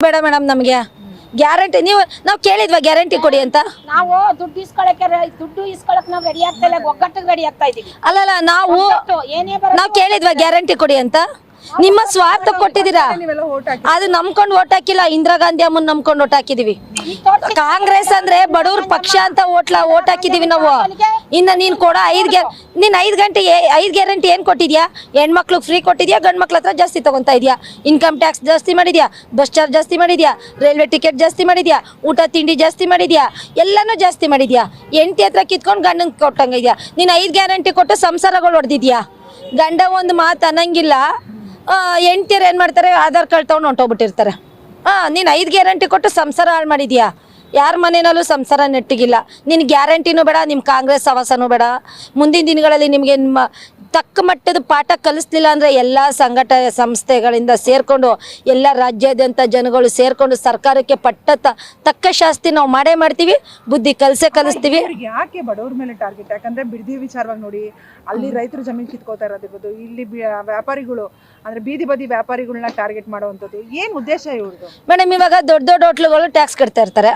ಬೇಡ ಮೇಡಮ್ ನಮಗೆ ಗ್ಯಾರಂಟಿ ನಾವು ಕೇಳಿದ್ವಾ ಗ್ಯಾರಂಟಿ ಕೊಡಿ ಅಂತ ನಾವು ದುಡ್ಡು ಇಸ್ಕೊಳಕ್ಕೆ ನಾವು ರೆಡಿ ಆಗ್ತಾ ಇಲ್ಲ ಒಗ್ಗಟ್ಟಿಗೆ ರೆಡಿ ಆಗ್ತಾ ಇದೀವಿ ಅಲ್ಲಲ್ಲ ನಾವು ಕೇಳಿದ್ವಾ ಗ್ಯಾರಂಟಿ ಕೊಡಿ ಅಂತ ನಿಮ್ಮ ಸ್ವಾರ್ಥ ಕೊಟ್ಟಿದ್ದೀರಾ ಅದು ನಂಬ್ಕೊಂಡು ಓಟ್ ಹಾಕಿಲ್ಲ ಇಂದಿರಾ ಗಾಂಧಿ ಅಮ್ಮನ್ ನಂಬ್ಕೊಂಡು ಓಟ್ ಹಾಕಿದೀವಿ ಕಾಂಗ್ರೆಸ್ ಅಂದ್ರೆ ಬಡವ್ರ ಪಕ್ಷ ಅಂತ ಓಟ್ ಹಾಕಿದೀವಿ ನಾವು ಇನ್ನ ನೀನ್ ಕೊಡ 5 ಗಂಟೆ 5 ಗ್ಯಾರಂಟಿ ಏನ್ ಕೊಟ್ಟಿದ್ಯಾ ಹೆಣ್ಮಕ್ಳು ಫ್ರೀ ಕೊಟ್ಟಿದ್ಯಾ ಗಂಡ್ ಮಕ್ಳ ಹತ್ರ ಜಾಸ್ತಿ ತಗೊಂತಾ ಇದ್ಯಾ ಇನ್ಕಮ್ ಟ್ಯಾಕ್ಸ್ ಜಾಸ್ತಿ ಮಾಡಿದ್ಯಾ ಬಸ್ ಚಾರ್ಜ್ ಜಾಸ್ತಿ ಮಾಡಿದ್ಯಾ ರೈಲ್ವೆ ಟಿಕೆಟ್ ಜಾಸ್ತಿ ಮಾಡಿದ್ಯಾ ಊಟ ತಿಂಡಿ ಜಾಸ್ತಿ ಮಾಡಿದ್ಯಾ ಎಲ್ಲಾನು ಜಾಸ್ತಿ ಮಾಡಿದ್ಯಾ ಹೆಂಡತಿ ಹತ್ರ ಕಿತ್ಕೊಂಡು ಗಂಡನ್ ಕೊಟ್ಟಂಗಿದ್ಯಾ ನೀನ್ 5 ಗ್ಯಾರಂಟಿ ಕೊಟ್ಟು ಸಂಸಾರಗಳು ಹೊಡೆದಿದ್ಯಾ ಗಂಡ ಒಂದು ಮಾತು ಅನ್ನಂಗಿಲ್ಲ ಹೆಂಡ್ತಿಯರು ಏನ್ ಮಾಡ್ತಾರೆ ಆಧಾರ್ ಕಾರ್ಡ್ ತಗೊಂಡು ಹೊಂಟೋಗ್ಬಿಟ್ಟಿರ್ತಾರೆ ನೀನ್ 5 ಗ್ಯಾರಂಟಿ ಕೊಟ್ಟು ಸಂಸಾರ ಹಾಳು ಮಾಡಿದ್ಯಾ ಯಾರ ಮನೆಯಲ್ಲೂ ಸಂಸಾರ ನೆಟ್ಟಿಗಿಲ್ಲ ನಿನ್ ಗ್ಯಾರಂಟಿನೂ ಬೇಡ ನಿಮ್ ಕಾಂಗ್ರೆಸ್ ಸವಾಸನೂ ಬೇಡ ಮುಂದಿನ ದಿನಗಳಲ್ಲಿ ನಿಮ್ಗೆ ತಕ್ಕ ಮಟ್ಟದ ಪಾಠ ಕಲಿಸ್ಲಿಲ್ಲ ಅಂದ್ರೆ ಎಲ್ಲಾ ಸಂಸ್ಥೆಗಳಿಂದ ಸೇರ್ಕೊಂಡು ಎಲ್ಲ ರಾಜ್ಯಾದ್ಯಂತ ಜನಗಳು ಸೇರ್ಕೊಂಡು ಸರ್ಕಾರಕ್ಕೆ ತಕ್ಕ ಶಾಸ್ತಿ ನಾವು ಮಾಡೇ ಮಾಡ್ತೀವಿ ಬುದ್ಧಿ ಕಲಿಸ್ತೀವಿ ಯಾಕೆ ಬಡವ್ರ ಮೇಲೆ ಟಾರ್ಗೆಟ್ ಯಾಕಂದ್ರೆ ಬಿಡದಿ ವಿಚಾರವಾಗಿ ನೋಡಿ ಅಲ್ಲಿ ರೈತರು ಜಮೀನು ಕಿತ್ಕೋತಾ ಇರೋದಿರ್ಬೋದು ಇಲ್ಲಿ ವ್ಯಾಪಾರಿಗಳು ಅಂದ್ರೆ ಬೀದಿ ಬದಿ ವ್ಯಾಪಾರಿಗಳನ್ನ ಟಾರ್ಗೆಟ್ ಮಾಡುವಂತದ್ದು ಏನ್ ಉದ್ದೇಶ ಇವ್ರದ್ದು ಮೇಡಮ್ ಇವಾಗ ದೊಡ್ಡ ಹೋಟ್ಲುಗಳು ಟ್ಯಾಕ್ಸ್ ಕಟ್ತಾ ಇರ್ತಾರೆ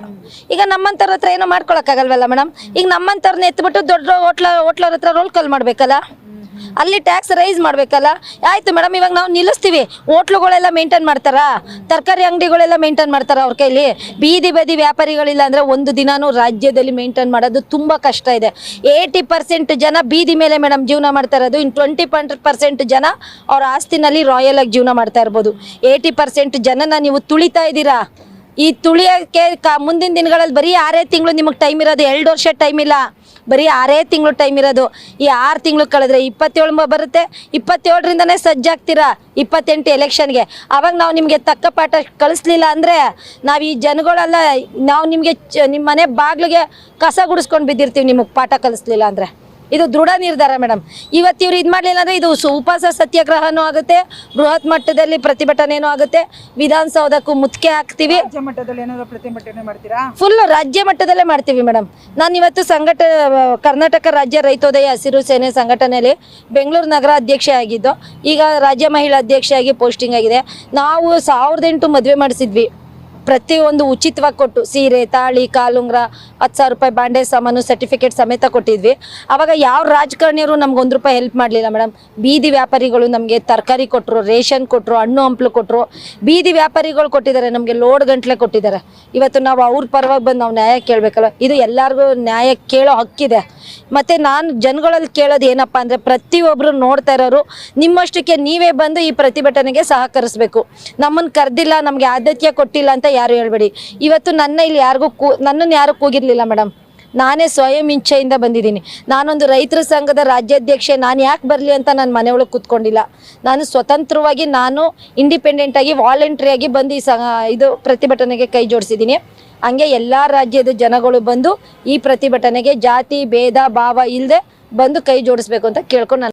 ಈಗ ನಮ್ಮಂತರ ಹತ್ರ ಏನೋ ಮಾಡ್ಕೊಳಕ್ ಆಗಲ್ವಲ್ಲ ಮೇಡಮ್ ಈಗ ನಮ್ಮಂತರ್ನ ಎತ್ಬಿಟ್ಟು ದೊಡ್ಡ ಹೋಟ್ಲವ್ರ ಹತ್ರ ರೋಲ್ ಕಾಲ್ ಮಾಡ್ಬೇಕಲ್ಲ ಅಲ್ಲಿ ಟ್ಯಾಕ್ಸ್ ರೈಸ್ ಮಾಡ್ಬೇಕಲ್ಲ ಆಯ್ತು ಮೇಡಮ್ ಇವಾಗ ನಾವು ನಿಲ್ಲಿಸ್ತೀವಿ ಹೋಟ್ಲುಗಳೆಲ್ಲ ಮೇಂಟೈನ್ ಮಾಡ್ತಾರಾ ತರಕಾರಿ ಅಂಗಡಿಗಳೆಲ್ಲ ಮೇಂಟೈನ್ ಮಾಡ್ತಾರ ಅವ್ರ ಕೈಲಿ ಬೀದಿ ಬದಿ ವ್ಯಾಪಾರಿಗಳಿಲ್ಲ ಅಂದ್ರೆ ಒಂದು ದಿನಾನು ರಾಜ್ಯದಲ್ಲಿ ಮೇಂಟೈನ್ ಮಾಡೋದು ತುಂಬಾ ಕಷ್ಟ ಇದೆ 80% ಜನ ಬೀದಿ ಮೇಲೆ ಮೇಡಮ್ ಜೀವನ ಮಾಡ್ತಾ ಇರೋದು ಇನ್ನು 20% ಜನ ಅವ್ರ ಆಸ್ತಿನಲ್ಲಿ ರಾಯಲ್ ಆಗಿ ಜೀವನ ಮಾಡ್ತಾ ಇರ್ಬೋದು 80% ಜನನ ನೀವು ತುಳಿತಾ ಇದ್ದೀರಾ ಈ ತುಳಿಯೋಕ್ಕೆ ಮುಂದಿನ ದಿನಗಳಲ್ಲಿ ಬರೀ 6 ತಿಂಗಳು ನಿಮಗೆ ಟೈಮ್ ಇರೋದು 2 ವರ್ಷ ಟೈಮ್ ಇಲ್ಲ ಬರೀ 6 ತಿಂಗಳು ಟೈಮ್ ಇರೋದು ಈ 6 ತಿಂಗಳು ಕಳೆದ್ರೆ 27 ಬರುತ್ತೆ 27ರಿಂದನೇ ಸಜ್ಜಾಗ್ತೀರಾ 28 ಎಲೆಕ್ಷನ್ಗೆ ಅವಾಗ ನಾವು ನಿಮಗೆ ತಕ್ಕ ಪಾಠ ಕಳಿಸ್ಲಿಲ್ಲ ಅಂದ್ರೆ ನಾವು ಈ ಜನಗಳೆಲ್ಲ ನಾವು ನಿಮಗೆ ನಿಮ್ಮ ಮನೆ ಬಾಗ್ಲಿಗೆ ಕಸ ಗುಡಿಸ್ಕೊಂಡು ಬಿದ್ದಿರ್ತೀವಿ ನಿಮಗೆ ಪಾಠ ಕಲಿಸ್ಲಿಲ್ಲ ಅಂದ್ರೆ ಇದು ದೃಢ ನಿರ್ಧಾರ ಮೇಡಮ್ ಇವತ್ತು ಇವ್ರು ಇದು ಮಾಡಲಿಲ್ಲ ಅಂದ್ರೆ ಇದು ಉಪವಾಸ ಸತ್ಯಾಗ್ರಹನೂ ಆಗುತ್ತೆ ಬೃಹತ್ ಮಟ್ಟದಲ್ಲಿ ಪ್ರತಿಭಟನೆನೂ ಆಗುತ್ತೆ ವಿಧಾನಸೌಧಕ್ಕೂ ಮುತ್ತಿಗೆ ಹಾಕ್ತಿವಿ ರಾಜ್ಯ ಮಟ್ಟದಲ್ಲಿ ಏನಾದ್ರು ಪ್ರತಿಭಟನೆ ಮಾಡ್ತೀರಾ ಫುಲ್ ರಾಜ್ಯ ಮಟ್ಟದಲ್ಲೇ ಮಾಡ್ತೀವಿ ಮೇಡಮ್ ನಾನು ಇವತ್ತು ಕರ್ನಾಟಕ ರಾಜ್ಯ ರೈತೋದಯ ಹಸಿರು ಸೇನೆ ಸಂಘಟನೆಯಲ್ಲಿ ಬೆಂಗಳೂರು ನಗರ ಅಧ್ಯಕ್ಷೆ ಆಗಿದ್ದು ಈಗ ರಾಜ್ಯ ಮಹಿಳಾ ಅಧ್ಯಕ್ಷೆಯಾಗಿ ಪೋಸ್ಟಿಂಗ್ ಆಗಿದೆ ನಾವು 1008 ಮದುವೆ ಮಾಡಿಸಿದ್ವಿ ಪ್ರತಿಯೊಂದು ಉಚಿತವಾಗಿ ಕೊಟ್ಟು ಸೀರೆ ತಾಳಿ ಕಾಲುಂಗ್ರ 10,000 ರೂಪಾಯಿ ಬಾಂಡೆ ಸಾಮಾನು ಸರ್ಟಿಫಿಕೇಟ್ ಸಮೇತ ಕೊಟ್ಟಿದ್ವಿ ಅವಾಗ ಯಾವ ರಾಜಕಾರಣಿಯರು ನಮ್ಗೆ ₹1 ಹೆಲ್ಪ್ ಮಾಡಲಿಲ್ಲ ಮೇಡಮ್ ಬೀದಿ ವ್ಯಾಪಾರಿಗಳು ನಮಗೆ ತರಕಾರಿ ಕೊಟ್ಟರು ರೇಷನ್ ಕೊಟ್ಟರು ಹಣ್ಣು ಹಂಪಲು ಕೊಟ್ಟರು ಬೀದಿ ವ್ಯಾಪಾರಿಗಳು ಕೊಟ್ಟಿದ್ದಾರೆ ನಮಗೆ ಲೋಡ್ ಗಂಟ್ಲೆ ಕೊಟ್ಟಿದ್ದಾರೆ ಇವತ್ತು ನಾವು ಅವ್ರ ಪರವಾಗಿ ಬಂದು ನಾವು ನ್ಯಾಯ ಕೇಳಬೇಕಲ್ಲ ಇದು ಎಲ್ಲರಿಗೂ ನ್ಯಾಯ ಕೇಳೋ ಹಕ್ಕಿದೆ ಮತ್ತು ನಾನು ಜನಗಳಲ್ಲಿ ಕೇಳೋದು ಏನಪ್ಪ ಅಂದರೆ ಪ್ರತಿಯೊಬ್ಬರು ನೋಡ್ತಾ ಇರೋರು ನಿಮ್ಮಷ್ಟಕ್ಕೆ ನೀವೇ ಬಂದು ಈ ಪ್ರತಿಭಟನೆಗೆ ಸಹಕರಿಸಬೇಕು ನಮ್ಮನ್ನು ಕರೆದಿಲ್ಲ ನಮಗೆ ಆದ್ಯತೆ ಕೊಟ್ಟಿಲ್ಲ ಅಂತ ಯಾರು ಹೇಳ್ಬೇಡಿ ಇವತ್ತು ನನ್ನನ್ನು ಯಾರು ಕೂಗಿರ್ಲಿಲ್ಲ ಮೇಡಮ್ ನಾನೇ ಸ್ವಯಂ ಇಚ್ಛೆಯಿಂದ ಬಂದಿದ್ದೀನಿ ನಾನೊಂದು ರೈತರ ಸಂಘದ ರಾಜ್ಯಾಧ್ಯಕ್ಷೆ ನಾನು ಯಾಕೆ ಬರಲಿ ಅಂತ ನನ್ನ ಮನೆಯೊಳಗೆ ಕೂತ್ಕೊಂಡಿಲ್ಲ ನಾನು ಸ್ವತಂತ್ರವಾಗಿ ನಾನು ಇಂಡಿಪೆಂಡೆಂಟಾಗಿ ವಾಲಂಟ್ರಿಯಾಗಿ ಬಂದು ಇದು ಪ್ರತಿಭಟನೆಗೆ ಕೈ ಜೋಡಿಸಿದ್ದೀನಿ ಹಂಗೆ ಎಲ್ಲ ರಾಜ್ಯದ ಜನಗಳು ಬಂದು ಈ ಪ್ರತಿಭಟನೆಗೆ ಜಾತಿ ಭೇದ ಭಾವ ಇಲ್ಲದೆ ಬಂದು ಕೈ ಜೋಡಿಸ್ಬೇಕು ಅಂತ ಕೇಳ್ಕೊಂಡು